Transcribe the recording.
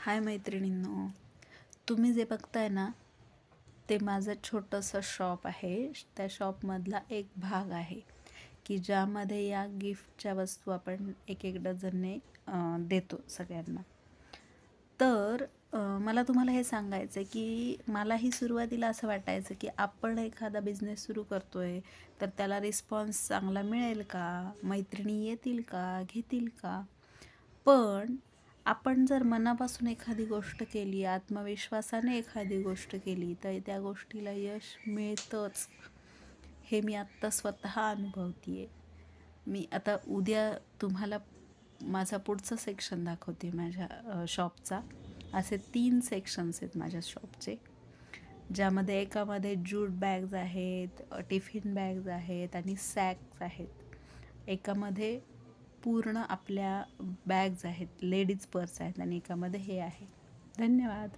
हाय मैत्रिणींनो, तुम्ही जे बघताय ना ते माझं छोटंसं शॉप आहे. त्या शॉपमधला एक भाग आहे की ज्यामध्ये या गिफ्टच्या वस्तू आपण एक एक डझनने देतो सगळ्यांना. तर मला तुम्हाला हे सांगायचं आहे की मलाही सुरुवातीला असं वाटायचं की आपण एखादा बिझनेस सुरू करतो आहे तर त्याला रिस्पॉन्स चांगला मिळेल का, मैत्रिणी येतील का, घेतील का. पण आपण जर मनापासून एखादी गोष्ट केली, आत्मविश्वासाने एखादी गोष्ट केली तर त्या गोष्टीला यश मिळतंच. हे मी आत्ता स्वतः अनुभवते आहे. मी आता उद्या तुम्हाला माझा पुढचं सेक्शन दाखवते माझ्या शॉपचा. असे 3 सेक्शन्स आहेत माझ्या शॉपचे, ज्यामध्ये एकामध्ये ज्यूट बॅग्स आहेत, टिफिन बॅग्स आहेत आणि सॅक्स आहेत. एकामध्ये पूर्ण आपल्या बॅग्स आहेत, लेडीज पर्स आहेत आणि एकामध्ये हे आहे. धन्यवाद.